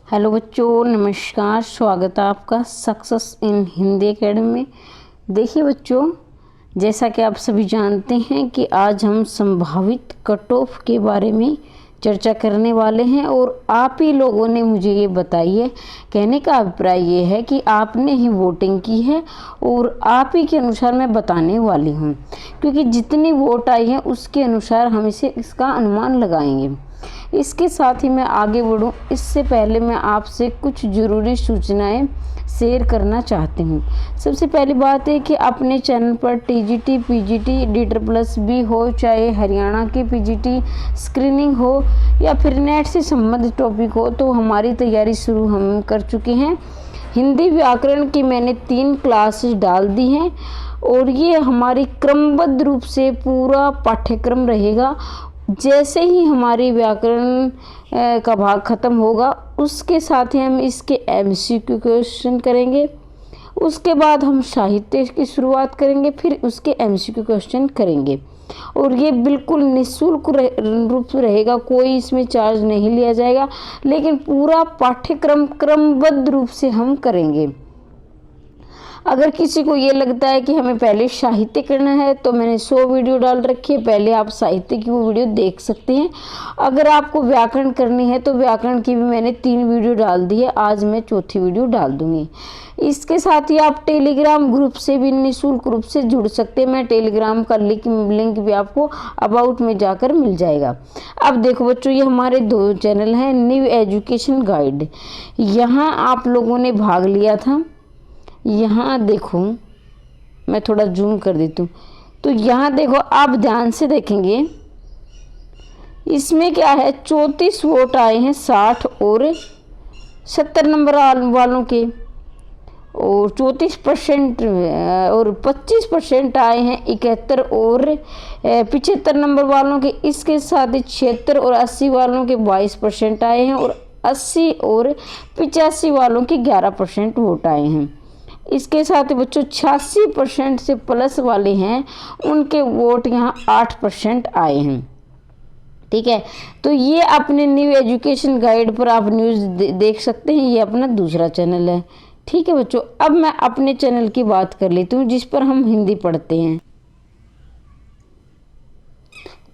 Hello बच्चों, नमस्कार। स्वागत है आपका सक्सेस इन हिंदी एकेडमी में। देखिए बच्चों, जैसा कि आप सभी जानते हैं कि आज हम संभावित कट ऑफ के बारे में चर्चा करने वाले हैं और आप ही लोगों ने मुझे ये बताई है। कहने का अभिप्राय ये है कि आपने ही वोटिंग की है और आप ही के अनुसार मैं बताने वाली हूँ, क्योंकि जितनी वोट आई है उसके अनुसार हम इसका अनुमान लगाएंगे। इसके साथ ही मैं आगे बढ़ूं, इससे पहले मैं आपसे कुछ ज़रूरी सूचनाएं शेयर करना चाहती हूं। सबसे पहली बात है कि अपने चैनल पर टीजीटी, पीजीटी, DEED+B हो, चाहे हरियाणा की पीजीटी स्क्रीनिंग हो या फिर नेट से संबंधित टॉपिक हो, तो हमारी तैयारी शुरू हम कर चुके हैं। हिंदी व्याकरण की मैंने 3 क्लासेस डाल दी हैं और ये हमारी क्रमबद्ध रूप से पूरा पाठ्यक्रम रहेगा। जैसे ही हमारी व्याकरण का भाग ख़त्म होगा, उसके साथ ही हम इसके MCQ क्वेश्चन करेंगे। उसके बाद हम साहित्य की शुरुआत करेंगे, फिर उसके MCQ क्वेश्चन करेंगे और ये बिल्कुल निःशुल्क रूप से रहेगा। कोई इसमें चार्ज नहीं लिया जाएगा, लेकिन पूरा पाठ्यक्रम क्रमबद्ध रूप से हम करेंगे। अगर किसी को ये लगता है कि हमें पहले साहित्य करना है, तो मैंने 100 वीडियो डाल रखी है, पहले आप साहित्य की वो वीडियो देख सकते हैं। अगर आपको व्याकरण करनी है तो व्याकरण की भी मैंने 3 वीडियो डाल दी है, आज मैं चौथी वीडियो डाल दूंगी। इसके साथ ही आप टेलीग्राम ग्रुप से भी निःशुल्क रूप से जुड़ सकते हैं। मैं टेलीग्राम का लिंक भी आपको अबाउट में जाकर मिल जाएगा। अब देखो बच्चों, ये हमारे 2 चैनल हैं। न्यू एजुकेशन गाइड, यहाँ आप लोगों ने भाग लिया था। यहाँ देखो, मैं थोड़ा जूम कर देती हूँ, तो यहाँ देखो, आप ध्यान से देखेंगे इसमें क्या है, 34 वोट आए हैं 60 और 70 नंबर वालों के, और 34% और 25% आए हैं 71 और 75 नंबर वालों के। इसके साथ ही 76 और 80 वालों के 22% आए हैं और 80 और 85 वालों के 11% वोट आए हैं। इसके साथ ही बच्चों 86% से प्लस वाले हैं, उनके वोट यहाँ 8% आए हैं। ठीक है, तो ये अपने न्यू एजुकेशन गाइड पर आप न्यूज़ देख सकते हैं। ये अपना दूसरा चैनल है। ठीक है बच्चों, अब मैं अपने चैनल की बात कर लेती हूँ जिस पर हम हिंदी पढ़ते हैं।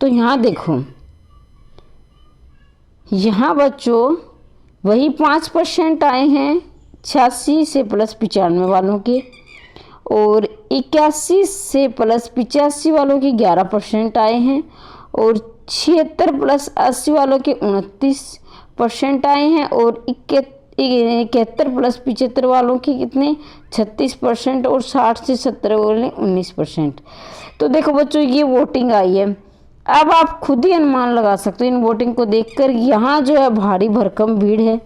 तो यहाँ देखो, यहाँ बच्चों वही 5% आए हैं 86 से प्लस 95 वालों के, और 81 से प्लस 85 वालों के 11% आए हैं, और 76 प्लस 80 वालों के 29% आए हैं, और 71 प्लस 75 वालों के कितने 36%, और 60 से 70 वाले 19%। तो देखो बच्चों, ये वोटिंग आई है। अब आप खुद ही अनुमान लगा सकते हो इन वोटिंग को देखकर। यहाँ जो है भारी भरकम भीड़ है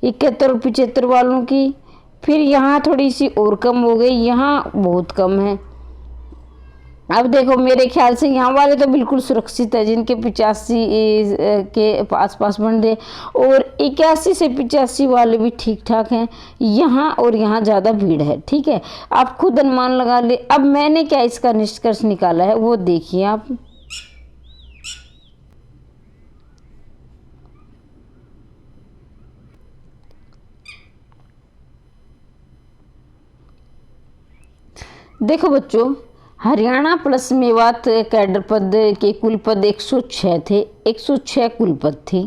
71 और 75 वालों की। फिर यहाँ थोड़ी सी और कम हो गई, यहाँ बहुत कम है। अब देखो, मेरे ख्याल से यहाँ वाले तो बिल्कुल सुरक्षित है, जिनके 85 के आसपास बन रहे, और 81 से 85 वाले भी ठीक ठाक हैं। यहाँ और यहाँ ज़्यादा भीड़ है। ठीक है, आप खुद अनुमान लगा ले। अब मैंने क्या इसका निष्कर्ष निकाला है वो देखिए आप। देखो बच्चों, हरियाणा प्लस मेवात कैडर पद के कुल पद 106 थे, 106 कुल पद थे।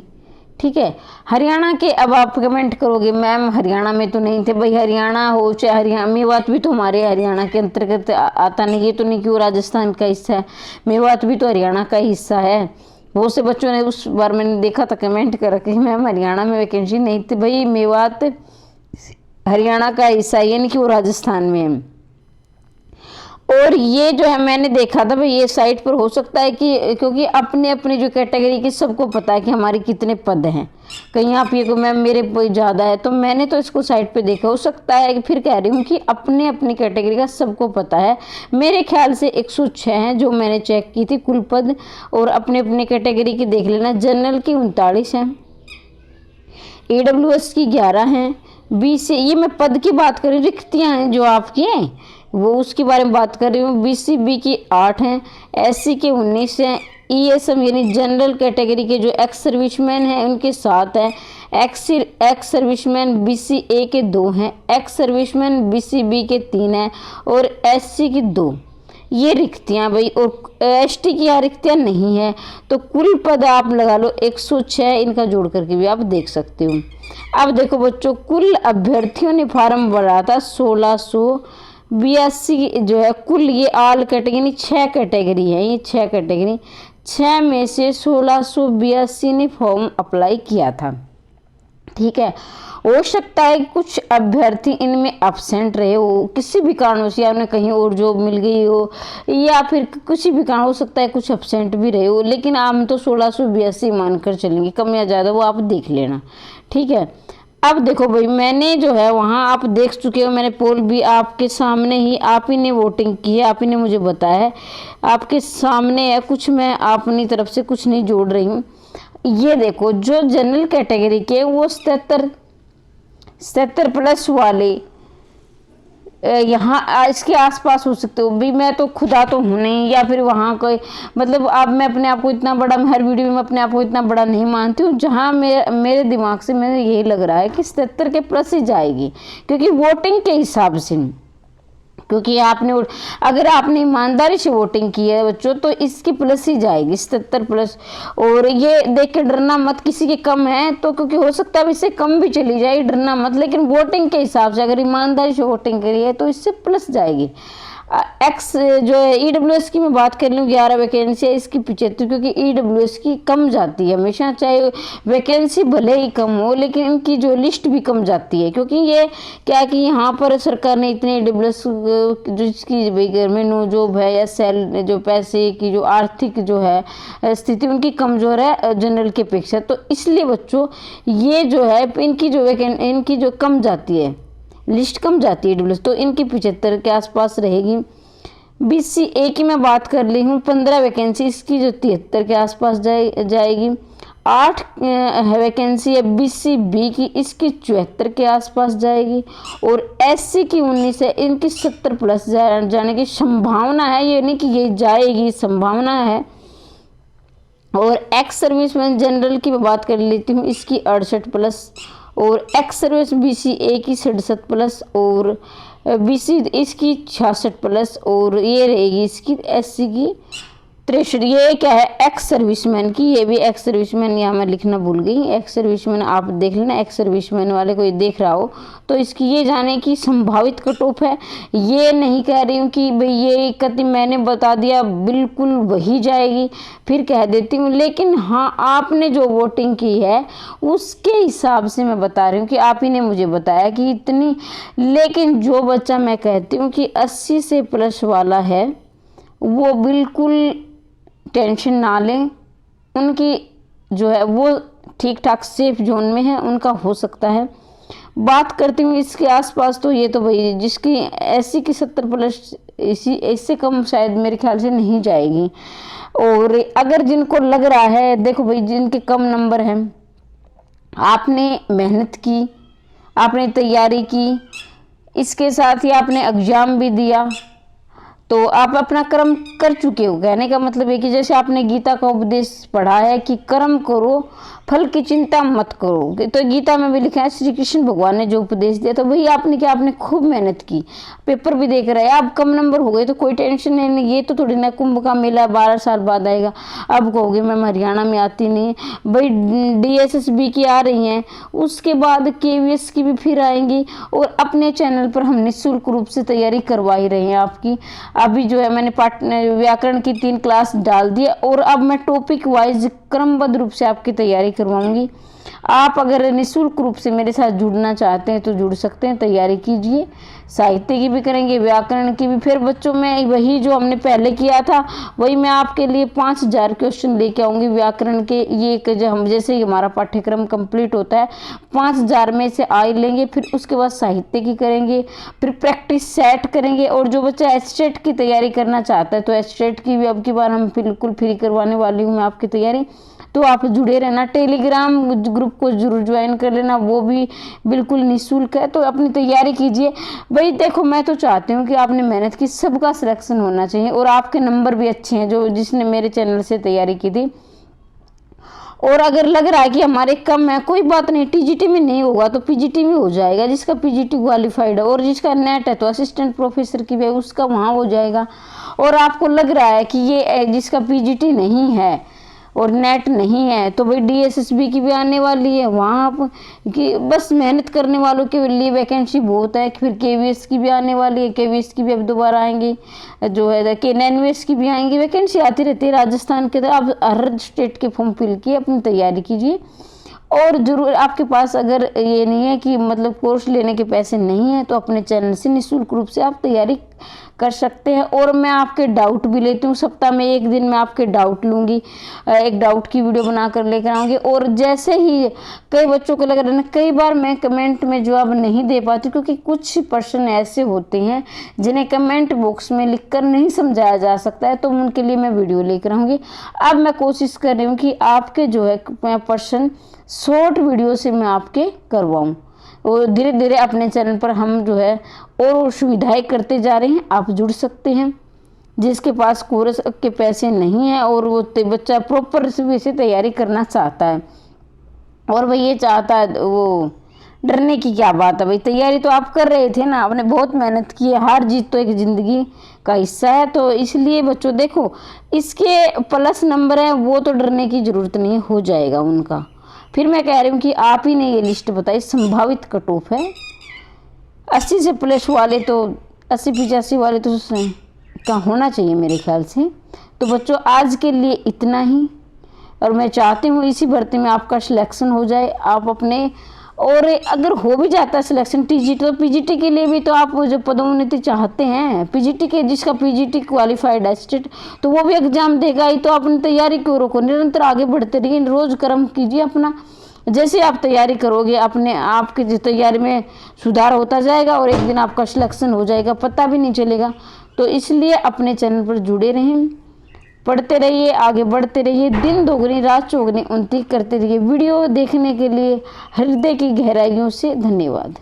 ठीक है, हरियाणा के। अब आप कमेंट करोगे मैम हरियाणा में तो नहीं थे। भाई हरियाणा हो चाहे हरियाणा, मेवात भी तो हमारे हरियाणा के अंतर्गत आता नहीं। ये तो नहीं कि वो राजस्थान का हिस्सा है, मेवात भी तो हरियाणा का हिस्सा है। बहुत से बच्चों ने उस बार मैंने देखा था कमेंट कर कि मैम हरियाणा में वैकेंसी नहीं थी। भाई मेवात हरियाणा का हिस्सा है, यानी कि वो राजस्थान में है। और ये जो है मैंने देखा था भाई, ये साइट पर हो सकता है कि क्योंकि अपने अपने जो कैटेगरी की सबको पता है कि हमारे कितने पद हैं। कहीं आप ये को मैम मेरे ज़्यादा है, तो मैंने तो इसको साइट पे देखा। हो सकता है कि फिर कह रही हूँ कि अपने अपनी कैटेगरी का सबको पता है। मेरे ख्याल से 106 हैं जो मैंने चेक की थी कुल पद, और अपने अपने कैटेगरी की देख लेना। जनरल की 39 हैं, AWS की 11 हैं, BC, ये मैं पद की बात करी, रिक्तियाँ हैं जो आपकी हैं वो उसके बारे में बात कर रही हूँ। BCB की 8 हैं, SC के 19 हैं, ESM यानी जनरल कैटेगरी के जो एक्स सर्विसमैन हैं उनके 7 हैं, एक्स सर्विसमैन BCA के 2 हैं, एक्स सर्विसमैन BCB के 3 हैं और SC की 2। ये रिक्तियाँ भाई, और ST की यहाँ रिक्तियाँ नहीं है। तो कुल पद आप लगा लो 106, इनका जोड़ करके भी आप देख सकते हो। अब देखो बच्चों, कुल अभ्यर्थियों ने फार्म भरा था 1682 जो है कुल। ये ऑल कैटेगरी 6 कैटेगरी है, ये 6 कैटेगरी, 6 में से 1682 ने फॉर्म अप्लाई किया था। ठीक है, हो सकता है कुछ अभ्यर्थी इनमें अब्सेंट रहे हो किसी भी कारणों से, या उन्हें कहीं और जॉब मिल गई हो, या फिर किसी भी कारण हो सकता है कुछ अब्सेंट भी रहे हो, लेकिन हम तो 1682 मानकर चलेंगे, कम या ज़्यादा वो आप देख लेना। ठीक है, अब देखो भाई, मैंने जो है वहाँ आप देख चुके हो, मैंने पोल भी आपके सामने ही, आप ही ने वोटिंग की है, आप ही ने मुझे बताया है, आपके सामने है, कुछ मैं अपनी तरफ से कुछ नहीं जोड़ रही हूँ। ये देखो, जो जनरल कैटेगरी के वो 77 प्लस वाले यहाँ इसके आसपास हो सकते हो भी। मैं तो खुदा तो हूँ नहीं, या फिर वहाँ कोई मतलब, अब मैं अपने आप को इतना बड़ा, हर वीडियो में अपने आप को इतना बड़ा नहीं मानती हूँ। जहाँ मेरे दिमाग से मुझे यही लग रहा है कि 77 के प्लस ही जाएगी, क्योंकि वोटिंग के हिसाब से, क्योंकि अगर आपने ईमानदारी से वोटिंग की है बच्चों, तो इसकी प्लस ही जाएगी, 77 प्लस। और ये देख के डरना मत किसी के कम है तो, क्योंकि हो सकता है इससे कम भी चली जाए, डरना मत। लेकिन वोटिंग के हिसाब से अगर ईमानदारी से वोटिंग करी है तो इससे प्लस जाएगी। एक्स जो है EWS की मैं बात कर लूँ, 11 वैकेंसी है, इसकी 75, क्योंकि EWS की कम जाती है हमेशा, चाहे वैकेंसी भले ही कम हो, लेकिन इनकी जो लिस्ट भी कम जाती है। क्योंकि ये क्या कि यहाँ पर सरकार ने इतने EWS जो इसकी गवर्नमेंट जॉब है, या सेल जो पैसे की जो आर्थिक जो है स्थिति उनकी कमज़ोर है जनरल की अपेक्षा, तो इसलिए बच्चों ये जो है इनकी जो कम जाती है, लिस्ट कम जाती है EWS, तो इनकी 75 के आसपास रहेगी। BCA की मैं बात कर ली हूँ, 15 वैकेंसी, इसकी जो 73 के आसपास जाएगी। 8 वैकेंसी है BCB की, इसकी 74 के आसपास जाएगी। और SC की 19 है, इनकी 70 प्लस जाने की संभावना है, ये नहीं कि ये जाएगी, संभावना है। और एक्स सर्विसमैन जनरल की मैं बात कर लेती हूँ, इसकी 68 प्लस, और एक्स सर्विस BCA की 67 प्लस, और BC इसकी 66 प्लस, और ये रहेगी इसकी SC की 63। ये क्या है, एक्स सर्विसमैन की, ये भी एक्स सर्विसमैन, यहाँ मैं लिखना भूल गई, एक्स सर्विसमैन आप देख लेना, एक्स सर्विसमैन वाले कोई देख रहा हो तो इसकी ये जाने की संभावित कट ऑफ है। ये नहीं कह रही हूँ कि भाई ये कति मैंने बता दिया बिल्कुल वही जाएगी, फिर कह देती हूँ, लेकिन हाँ आपने जो वोटिंग की है उसके हिसाब से मैं बता रही हूँ कि आप ही ने मुझे बताया कि इतनी। लेकिन जो बच्चा मैं कहती हूँ कि 80 से प्लस वाला है, वो बिल्कुल टेंशन ना लें, उनकी जो है वो ठीक ठाक सेफ जोन में है, उनका हो सकता है। बात करती हूँ इसके आसपास, तो ये तो भाई जिसकी SC की 70 प्लस, इससे कम शायद मेरे ख्याल से नहीं जाएगी। और अगर जिनको लग रहा है, देखो भाई जिनके कम नंबर हैं, आपने मेहनत की, आपने तैयारी की, इसके साथ ही आपने एग्ज़ाम भी दिया, तो आप अपना कर्म कर चुके हो। कहने का मतलब है कि जैसे आपने गीता का उपदेश पढ़ा है कि कर्म करो, फल की चिंता मत करो, तो गीता में भी लिखा है, श्री कृष्ण भगवान ने जो उपदेश दिया, तो वही आपने क्या, आपने खूब मेहनत की, पेपर भी देख रहे हैं, आप कम नंबर हो गए तो कोई टेंशन नहीं। ये तो थोड़ी ना कुंभ का मेला 12 साल बाद आएगा, अब कहोगे मैम हरियाणा में आती नहीं भाई, DSSB की आ रही हैं, उसके बाद KVS की भी फिर आएंगी, और अपने चैनल पर हम निःशुल्क रूप से तैयारी करवा ही रहे हैं आपकी। अभी जो है मैंने व्याकरण की 3 क्लास डाल दी, और अब मैं टॉपिक वाइज क्रमबद्ध रूप से आपकी तैयारी करवाऊंगी। आप अगर निःशुल्क रूप से मेरे साथ जुड़ना चाहते हैं तो जुड़ सकते हैं, तैयारी कीजिए, साहित्य की भी करेंगे, व्याकरण की भी। फिर बच्चों में वही जो हमने पहले किया था वही मैं आपके लिए 5000 क्वेश्चन लेके आऊँगी व्याकरण के। ये जो हम जैसे ही हमारा पाठ्यक्रम कंप्लीट होता है 5000 में से आ ही लेंगे, फिर उसके बाद साहित्य की करेंगे, फिर प्रैक्टिस सेट करेंगे। और जो बच्चा एस्टेट की तैयारी करना चाहता है तो एस्टेट की भी अब की बार हम बिल्कुल फ्री करवाने वाली हूँ मैं आपकी तैयारी। तो आप जुड़े रहना। टेलीग्राम ग्रुप को जरूर ज्वाइन कर लेना, वो भी बिल्कुल निःशुल्क है। तो अपनी तैयारी कीजिए भाई। देखो मैं तो चाहती हूँ कि आपने मेहनत की, सबका सिलेक्शन होना चाहिए और आपके नंबर भी अच्छे हैं जो जिसने मेरे चैनल से तैयारी की थी। और अगर लग रहा है कि हमारे कम है, कोई बात नहीं, टीजीटी में नहीं होगा तो पीजीटी में हो जाएगा। जिसका पीजीटी क्वालिफाइड है और जिसका नेट है तो असिस्टेंट प्रोफेसर की भी उसका वहाँ हो जाएगा। और आपको लग रहा है कि ये जिसका पीजीटी नहीं है और नेट नहीं है तो भाई डीएसएसबी की भी आने वाली है, वहाँ आप कि बस मेहनत करने वालों के लिए वैकेंसी बहुत है। फिर केवीएस की भी आने वाली है, केवीएस की भी अब दोबारा आएंगी, जो है कि एनवीएस की भी आएंगी, वैकेंसी आती रहती है राजस्थान के। तो आप हर स्टेट के फॉर्म फिल किए, अपनी तैयारी कीजिए। और जरूर आपके पास अगर ये नहीं है कि मतलब कोर्स लेने के पैसे नहीं है तो अपने चैनल से निःशुल्क रूप से आप तैयारी कर सकते हैं। और मैं आपके डाउट भी लेती हूँ, सप्ताह में एक दिन मैं आपके डाउट लूँगी, एक डाउट की वीडियो बनाकर लेकर आऊँगी। और जैसे ही कई बच्चों को लग रहा है ना, कई बार मैं कमेंट में जवाब नहीं दे पाती क्योंकि कुछ पर्सन ऐसे होते हैं जिन्हें कमेंट बॉक्स में लिखकर नहीं समझाया जा सकता है, तो उनके लिए मैं वीडियो लेकर आऊँगी। अब मैं कोशिश कर रही हूँ कि आपके जो है पर्सन शॉर्ट वीडियो से मैं आपके करवाऊँ। और धीरे धीरे अपने चैनल पर हम जो है और सुविधाएं करते जा रहे हैं। आप जुड़ सकते हैं। जिसके पास कोर्स के पैसे नहीं है और वो बच्चा प्रॉपर से तैयारी करना चाहता है और भाई ये चाहता है, वो डरने की क्या बात है भाई। तैयारी तो आप कर रहे थे ना, आपने बहुत मेहनत की है। हार जीत तो एक ज़िंदगी का हिस्सा है। तो इसलिए बच्चों देखो, इसके प्लस नंबर है, वो तो डरने की ज़रूरत नहीं, हो जाएगा उनका। फिर मैं कह रही हूँ कि आप ही ने ये लिस्ट बताई, संभावित कट ऑफ है 80 से प्लस वाले, तो 80-85 वाले तो का होना चाहिए मेरे ख्याल से। तो बच्चों आज के लिए इतना ही, और मैं चाहती हूँ इसी भर्ती में आपका सिलेक्शन हो जाए। आप अपने, और अगर हो भी जाता है सिलेक्शन टीजीटी, तो पीजीटी के लिए भी तो आप जो पदोन्नति चाहते हैं, पीजीटी के जिसका पीजीटी क्वालिफाइड है स्टेट, तो वो भी एग्जाम देगा ही। तो अपनी तैयारी क्यों रोको, निरंतर आगे बढ़ते रहिए, रोज कर्म कीजिए अपना। जैसे आप तैयारी करोगे अपने आप की तैयारी में सुधार होता जाएगा और एक दिन आपका सिलेक्शन हो जाएगा, पता भी नहीं चलेगा। तो इसलिए अपने चैनल पर जुड़े रहें, पढ़ते रहिए, आगे बढ़ते रहिए, दिन दोगुनी रात चौगुनी उन्नति करते रहिए। वीडियो देखने के लिए हृदय की गहराइयों से धन्यवाद।